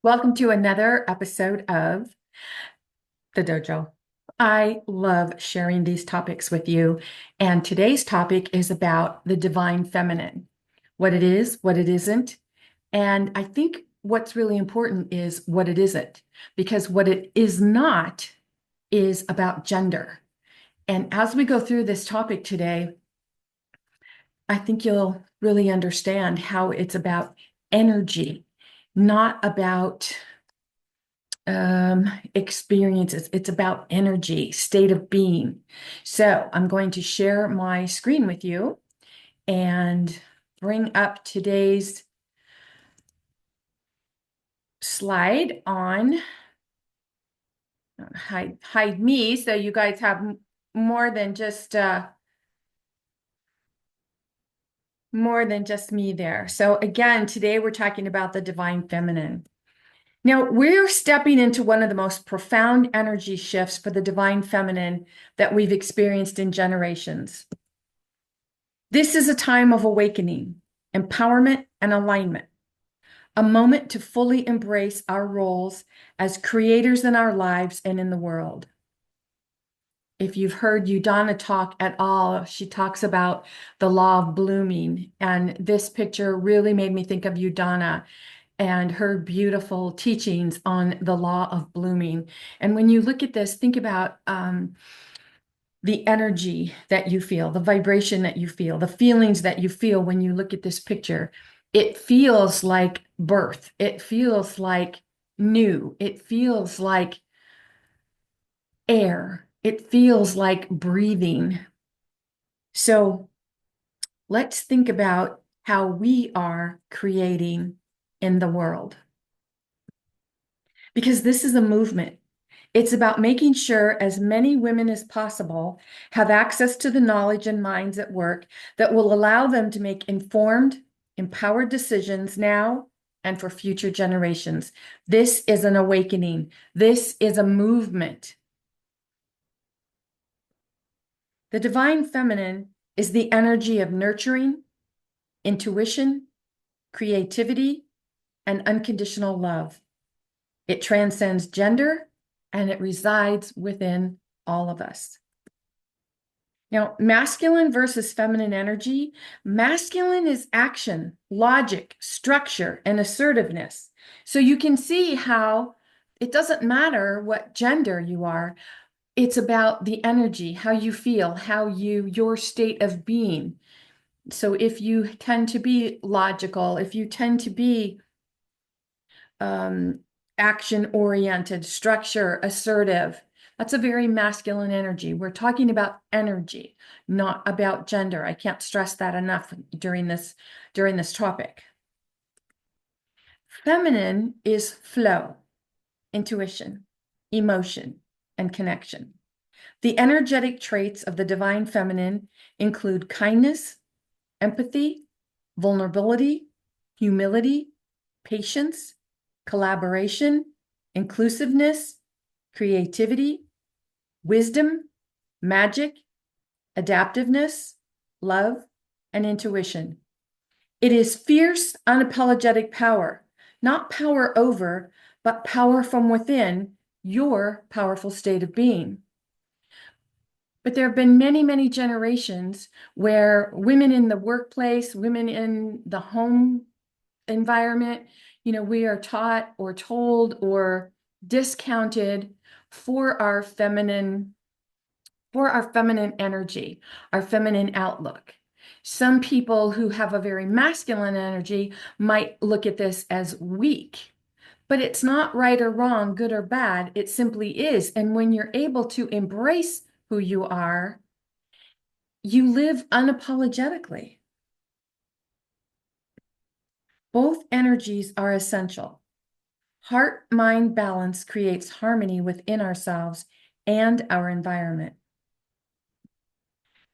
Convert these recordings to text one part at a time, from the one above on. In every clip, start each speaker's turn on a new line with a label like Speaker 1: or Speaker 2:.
Speaker 1: Welcome to another episode of The Dojo. I love sharing these topics with you, and today's topic is about the divine feminine, what it is, what it isn't, and I think what's really important is what it isn't, because what it is not is about gender. And as we go through this topic today, I think you'll really understand how it's about energy, not about experiences. It's about energy, state of being. So I'm going to share my screen with you and bring up today's slide on hide me so you guys have more than just me there. So again, today we're talking about the divine feminine. Now, we're stepping into one of the most profound energy shifts for the divine feminine that we've experienced in generations. This is a time of awakening, empowerment, and alignment, a moment to fully embrace our roles as creators in our lives and in the world. If you've heard Udana talk at all, she talks about the law of blooming. And this picture really made me think of Udana and her beautiful teachings on the law of blooming. And when you look at this, think about the energy that you feel, the vibration that you feel, the feelings that you feel when you look at this picture. It feels like birth. It feels like new. It feels like air. It feels like breathing. So let's think about how we are creating in the world. Because this is a movement. It's about making sure as many women as possible have access to the knowledge and minds at work that will allow them to make informed, empowered decisions now and for future generations. This is an awakening. This is a movement. The divine feminine is the energy of nurturing, intuition, creativity, and unconditional love. It transcends gender and it resides within all of us. Now, masculine versus feminine energy. Masculine is action, logic, structure, and assertiveness. So you can see how it doesn't matter what gender you are. It's about the energy, how you feel, your state of being. So if you tend to be logical, if you tend to be action oriented, structure, assertive. That's a very masculine energy. We're talking about energy, not about gender. I can't stress that enough during this topic. Feminine is flow, intuition, emotion, and connection. The energetic traits of the divine feminine include kindness, empathy, vulnerability, humility, patience, collaboration, inclusiveness, creativity, wisdom, magic, adaptiveness, love, and intuition. It is fierce, unapologetic power, not power over, but power from within your powerful state of being. But there have been many, many generations where women in the workplace, women in the home environment, we are taught or told or discounted for our feminine energy, our feminine outlook. Some people who have a very masculine energy might look at this as weak, but it's not right or wrong, good or bad. It simply is. And when you're able to embrace who you are, you live unapologetically. Both energies are essential. Heart-mind balance creates harmony within ourselves and our environment.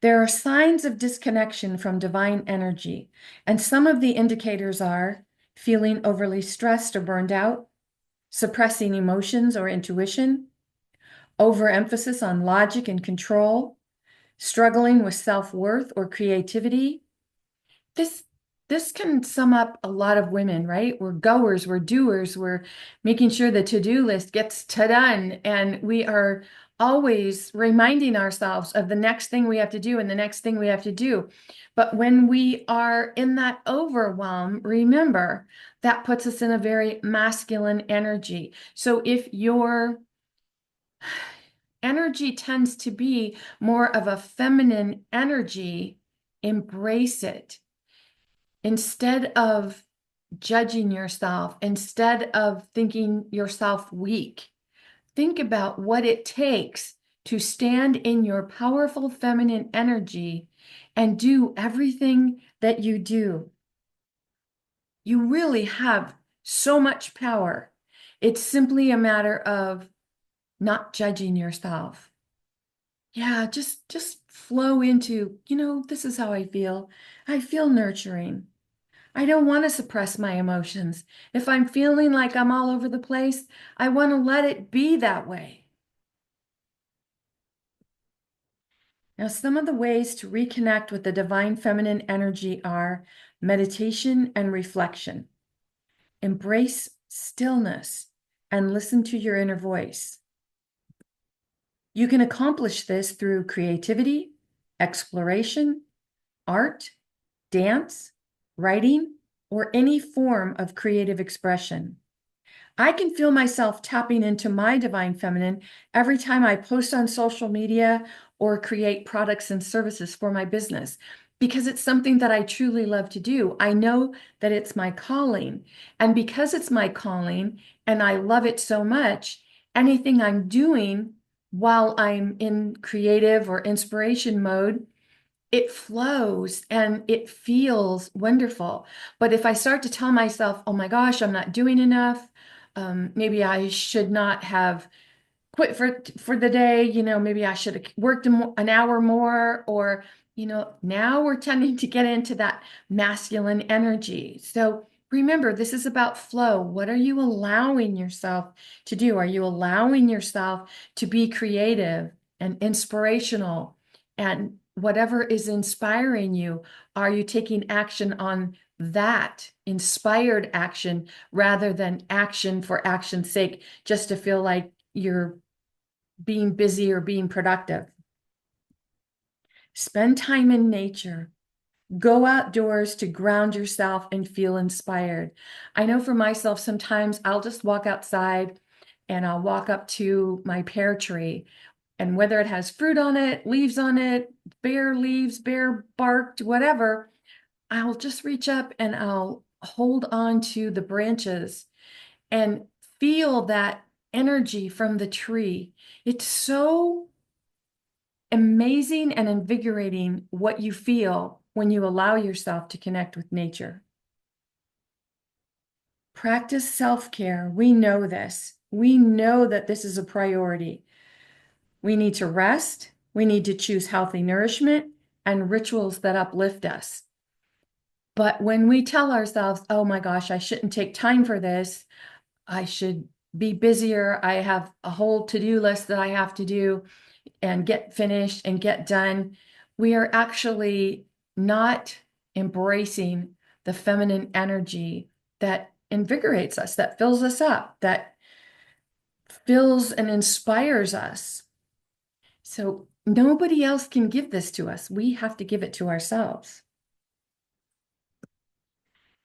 Speaker 1: There are signs of disconnection from divine energy, and some of the indicators are feeling overly stressed or burned out, suppressing emotions or intuition, overemphasis on logic and control, struggling with self-worth or creativity. This this can sum up a lot of women, right? We're goers, we're doers, we're making sure the to-do list gets to done, and we are always reminding ourselves of the next thing we have to do and the next thing we have to do. But when we are in that overwhelm, remember that puts us in a very masculine energy. So if your energy tends to be more of a feminine energy, embrace it. Instead of judging yourself, instead of thinking yourself weak, think about what it takes to stand in your powerful feminine energy and do everything that you do. You really have so much power. It's simply a matter of not judging yourself. Yeah, just flow into, this is how I feel. I feel nurturing. I don't want to suppress my emotions. If I'm feeling like I'm all over the place, I want to let it be that way. Now, some of the ways to reconnect with the divine feminine energy are meditation and reflection. Embrace stillness and listen to your inner voice. You can accomplish this through creativity, exploration, art, dance, writing, or any form of creative expression. I can feel myself tapping into my divine feminine every time I post on social media or create products and services for my business because it's something that I truly love to do. I know that it's my calling. And because it's my calling and I love it so much, anything I'm doing while I'm in creative or inspiration mode, it flows and it feels wonderful. But if I start to tell myself, oh my gosh, I'm not doing enough, maybe I should not have quit for the day, maybe I should have worked an hour more, or, now we're tending to get into that masculine energy. So remember, this is about flow. What are you allowing yourself to do? Are you allowing yourself to be creative and inspirational and whatever is inspiring you? Are you taking action on that inspired action rather than action for action's sake, just to feel like you're being busy or being productive? Spend time in nature. Go outdoors to ground yourself and feel inspired. I know for myself, sometimes I'll just walk outside and I'll walk up to my pear tree, and whether it has fruit on it, leaves on it, bare leaves, bare barked, whatever, I'll just reach up and I'll hold on to the branches and feel that energy from the tree. It's so amazing and invigorating what you feel when you allow yourself to connect with nature. Practice self-care. We know this. We know that this is a priority. We need to rest. We need to choose healthy nourishment and rituals that uplift us. But when we tell ourselves, oh my gosh, I shouldn't take time for this, I should be busier, I have a whole to-do list that I have to do and get finished and get done, we are actually not embracing the feminine energy that invigorates us, that fills us up, that fills and inspires us. So nobody else can give this to us. We have to give it to ourselves.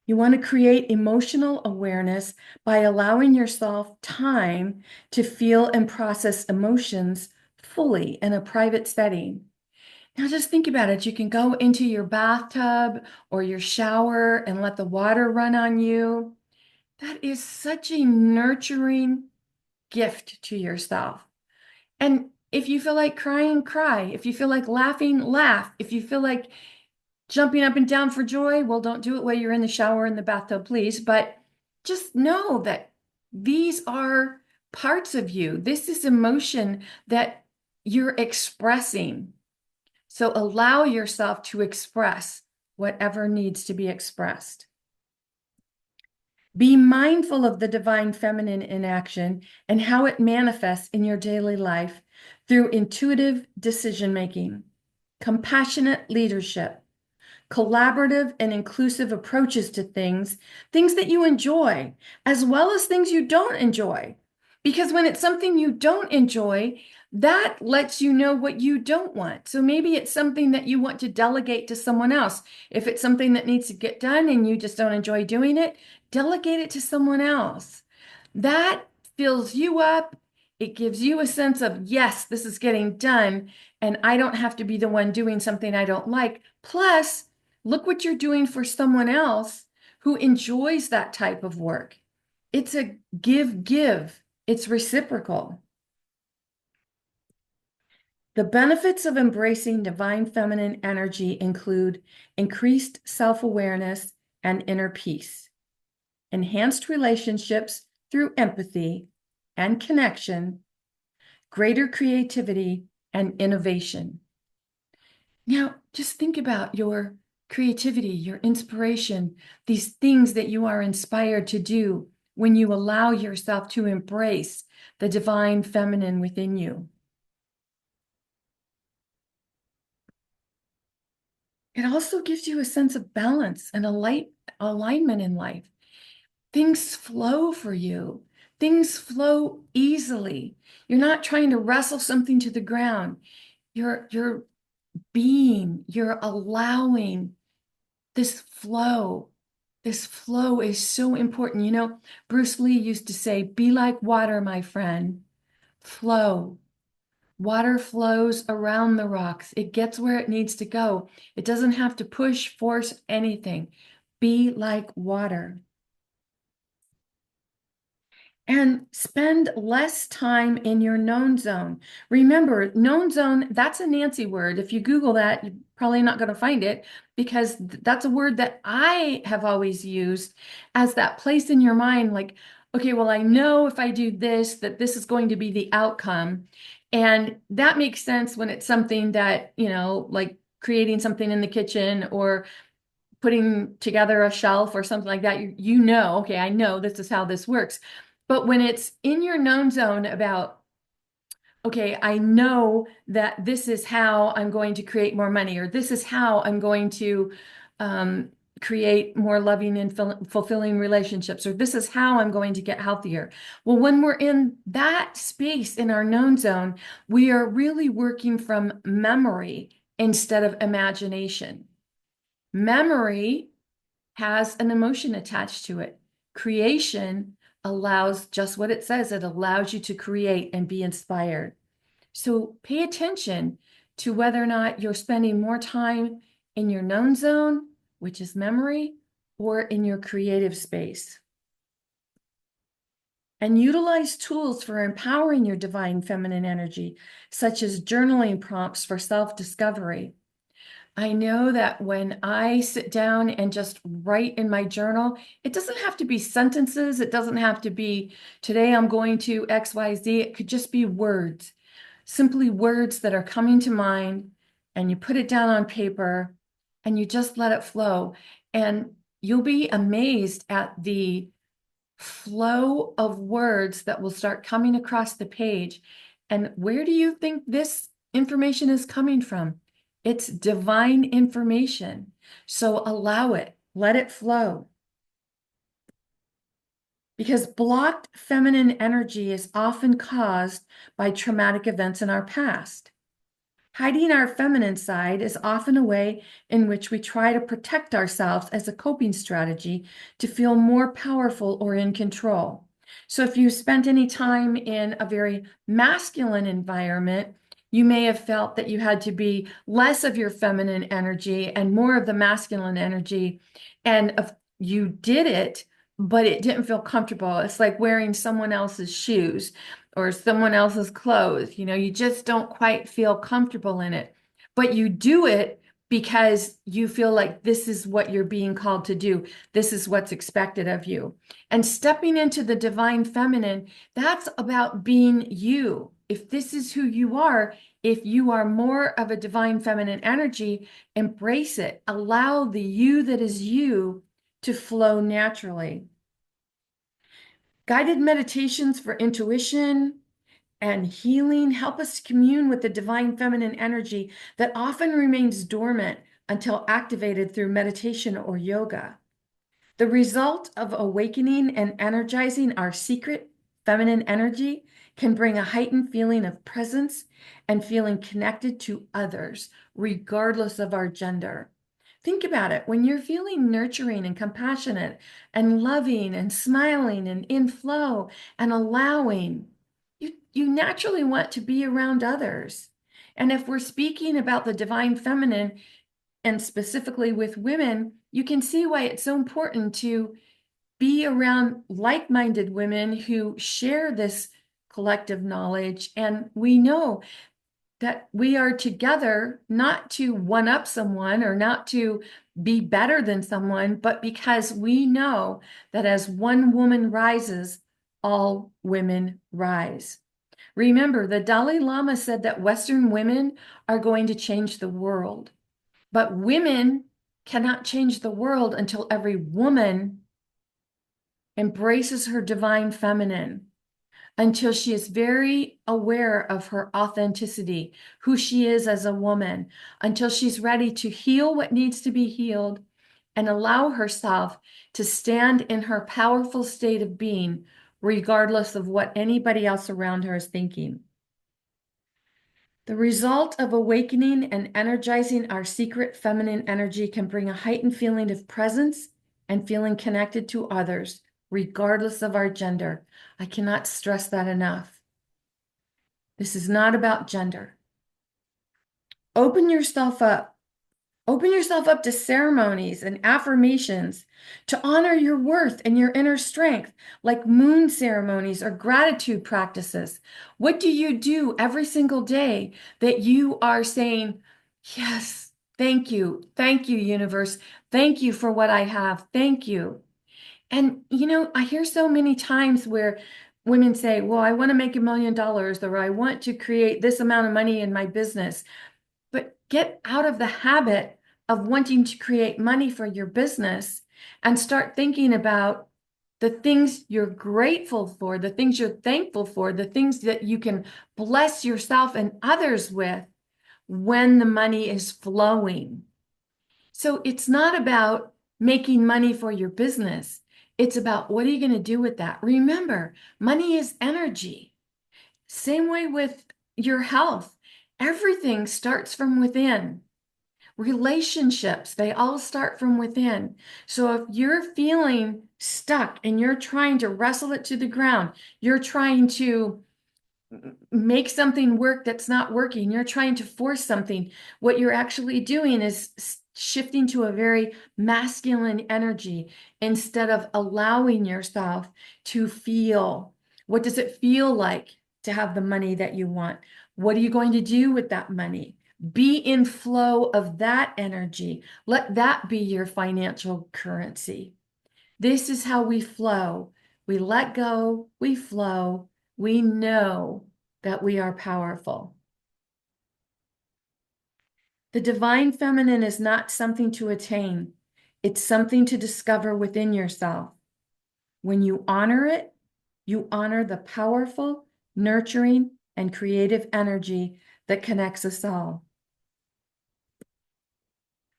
Speaker 1: You want to create emotional awareness by allowing yourself time to feel and process emotions fully in a private setting. Now just think about it. You can go into your bathtub or your shower and let the water run on you. That is such a nurturing gift to yourself. And if you feel like crying, cry. If you feel like laughing, laugh. If you feel like jumping up and down for joy, well, don't do it while you're in the shower in the bathtub, please. But just know that these are parts of you. This is emotion that you're expressing. So allow yourself to express whatever needs to be expressed. Be mindful of the divine feminine in action and how it manifests in your daily life through intuitive decision-making, compassionate leadership, collaborative and inclusive approaches to things, things that you enjoy, as well as things you don't enjoy. Because when it's something you don't enjoy, that lets you know what you don't want. So maybe it's something that you want to delegate to someone else. If it's something that needs to get done and you just don't enjoy doing it, delegate it to someone else. That fills you up. It gives you a sense of, yes, this is getting done, and I don't have to be the one doing something I don't like. Plus, look what you're doing for someone else who enjoys that type of work. It's a give. It's reciprocal. The benefits of embracing divine feminine energy include increased self-awareness and inner peace, enhanced relationships through empathy and connection, greater creativity and innovation. Now, just think about your creativity, your inspiration, these things that you are inspired to do when you allow yourself to embrace the divine feminine within you. It also gives you a sense of balance and a light alignment in life. Things flow for you. Things flow easily. You're not trying to wrestle something to the ground. You're being, you're allowing this flow. This flow is so important. You know, Bruce Lee used to say, be like water, my friend. Flow. Water flows around the rocks. It gets where it needs to go. It doesn't have to push, force anything. Be like water. And spend less time in your known zone. Remember, known zone, that's a Nancy word. If you Google that, you're probably not going to find it, because that's a word that I have always used as that place in your mind, like, okay, well, I know if I do this, that this is going to be the outcome. And that makes sense when it's something that, like creating something in the kitchen or putting together a shelf or something like that. You know, okay, I know this is how this works. But when it's in your known zone about, okay, I know that this is how I'm going to create more money, or this is how I'm going to create more loving and fulfilling relationships, or this is how I'm going to get healthier. Well, when we're in that space in our known zone, we are really working from memory instead of imagination. Memory has an emotion attached to it. Creation allows just what it says. It allows you to create and be inspired. So pay attention to whether or not you're spending more time in your known zone, which is memory, or in your creative space. And utilize tools for empowering your divine feminine energy, such as journaling prompts for self-discovery. I know that when I sit down and just write in my journal, it doesn't have to be sentences. It doesn't have to be, today I'm going to XYZ. It could just be words, simply words that are coming to mind, and you put it down on paper and you just let it flow. And you'll be amazed at the flow of words that will start coming across the page. And where do you think this information is coming from? It's divine information. So allow it, let it flow. Because blocked feminine energy is often caused by traumatic events in our past. Hiding our feminine side is often a way in which we try to protect ourselves as a coping strategy to feel more powerful or in control. So if you spent any time in a very masculine environment, you may have felt that you had to be less of your feminine energy and more of the masculine energy. And if you did it, but it didn't feel comfortable. It's like wearing someone else's shoes or someone else's clothes. You just don't quite feel comfortable in it, but you do it because you feel like this is what you're being called to do. This is what's expected of you. And stepping into the divine feminine, that's about being you. If this is who you are, if you are more of a divine feminine energy, embrace it. Allow the you that is you to flow naturally. Guided meditations for intuition and healing help us commune with the divine feminine energy that often remains dormant until activated through meditation or yoga. The result of awakening and energizing our secret feminine energy can bring a heightened feeling of presence and feeling connected to others, regardless of our gender. Think about it. When you're feeling nurturing and compassionate and loving and smiling and in flow and allowing, you naturally want to be around others. And if we're speaking about the divine feminine, and specifically with women, you can see why it's so important to be around like-minded women who share this collective knowledge. And we know that we are together not to one up someone or not to be better than someone, but because we know that as one woman rises, all women rise. Remember, the Dalai Lama said that Western women are going to change the world. But women cannot change the world until every woman embraces her divine feminine, until she is very aware of her authenticity, who she is as a woman, until she's ready to heal what needs to be healed and allow herself to stand in her powerful state of being, regardless of what anybody else around her is thinking. The result of awakening and energizing our secret feminine energy can bring a heightened feeling of presence and feeling connected to others, regardless of our gender. I cannot stress that enough. This is not about gender. Open yourself up. Open yourself up to ceremonies and affirmations to honor your worth and your inner strength, like moon ceremonies or gratitude practices. What do you do every single day that you are saying, yes, thank you, universe, thank you for what I have, thank you. And, I hear so many times where women say, well, I want to make $1 million, or I want to create this amount of money in my business. But get out of the habit of wanting to create money for your business and start thinking about the things you're grateful for, the things you're thankful for, the things that you can bless yourself and others with when the money is flowing. So it's not about making money for your business. It's about what are you going to do with that? Remember, money is energy. Same way with your health. Everything starts from within. Relationships, they all start from within. So if you're feeling stuck and you're trying to wrestle it to the ground, you're trying to make something work that's not working, you're trying to force something, what you're actually doing is shifting to a very masculine energy instead of allowing yourself to feel. What does it feel like to have the money that you want? What are you going to do with that money? Be in flow of that energy. Let that be your financial currency. This is how we flow. We let go, we flow, we know that we are powerful. The divine feminine is not something to attain. It's something to discover within yourself. When you honor it, you honor the powerful, nurturing, and creative energy that connects us all.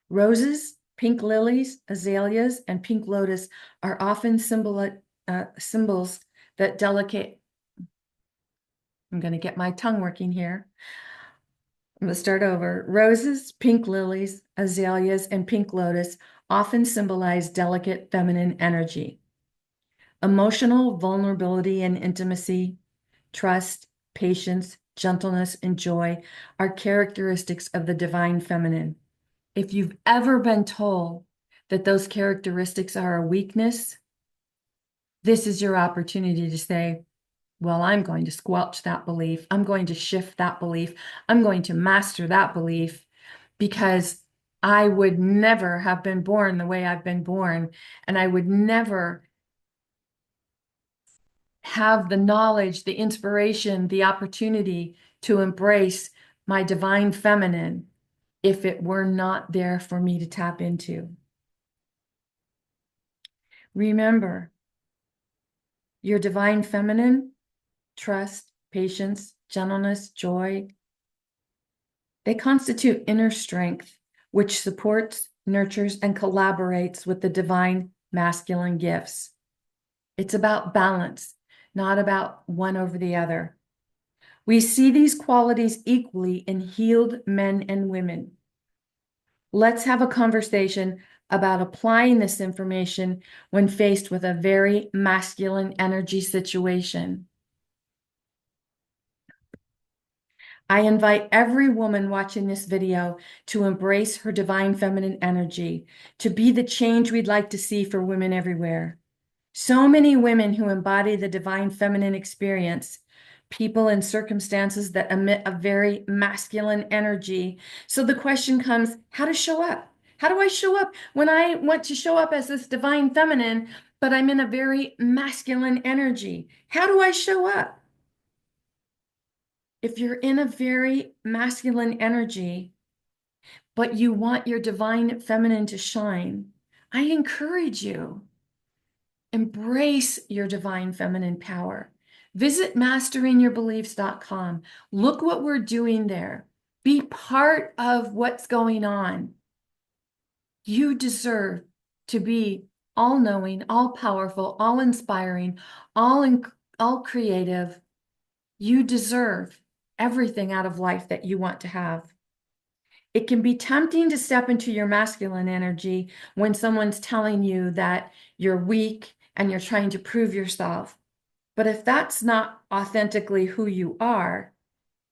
Speaker 1: Roses, pink lilies, azaleas, and pink lotus are often symbols that delicate. I'm going to get my tongue working here. I'm going to start over. Roses, pink lilies, azaleas, and pink lotus often symbolize delicate feminine energy. Emotional vulnerability and intimacy, trust, patience, gentleness, and joy are characteristics of the divine feminine. If you've ever been told that those characteristics are a weakness, this is your opportunity to say, well, I'm going to squelch that belief. I'm going to shift that belief. I'm going to master that belief because I would never have been born the way I've been born. And I would never have the knowledge, the inspiration, the opportunity to embrace my divine feminine if it were not there for me to tap into. Remember, your divine feminine, trust, patience, gentleness, joy, they constitute inner strength, which supports, nurtures, and collaborates with the divine masculine gifts. It's about balance, not about one over the other. We see these qualities equally in healed men and women. Let's have a conversation about applying this information when faced with a very masculine energy situation. I invite every woman watching this video to embrace her divine feminine energy, to be the change we'd like to see for women everywhere. So many women who embody the divine feminine experience, people and circumstances that emit a very masculine energy. So the question comes, how to show up? How do I show up when I want to show up as this divine feminine, but I'm in a very masculine energy? How do I show up? If you're in a very masculine energy, but you want your divine feminine to shine, I encourage you, embrace your divine feminine power. Visit masteringyourbeliefs.com. Look what we're doing there. Be part of what's going on. You deserve to be all-knowing, all-powerful, all-inspiring, all creative. You deserve everything out of life that you want to have. It can be tempting to step into your masculine energy when someone's telling you that you're weak and you're trying to prove yourself. But if that's not authentically who you are,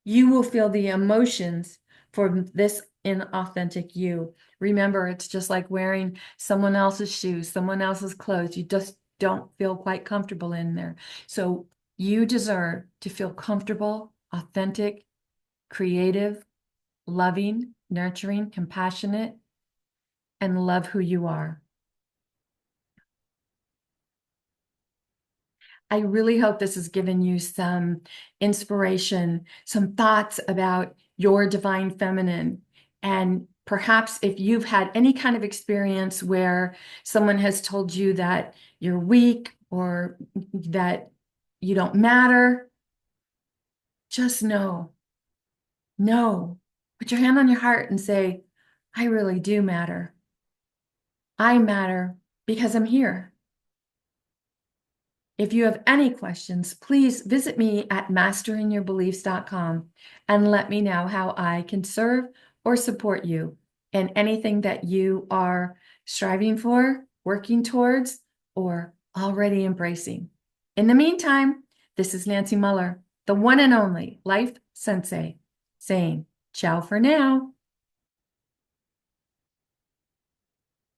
Speaker 1: you will feel the emotions for this inauthentic you. Remember, it's just like wearing someone else's shoes, someone else's clothes. You just don't feel quite comfortable in there. So you deserve to feel comfortable, authentic, creative, loving, nurturing, compassionate, and love who you are. I really hope this has given you some inspiration, some thoughts about your divine feminine. And perhaps if you've had any kind of experience where someone has told you that you're weak or that you don't matter, just know, put your hand on your heart and say, I really do matter. I matter because I'm here. If you have any questions, please visit me at masteringyourbeliefs.com and let me know how I can serve or support you in anything that you are striving for, working towards, or already embracing. In the meantime, this is Nancy Muller, the one and only Life Sensei, saying ciao for now.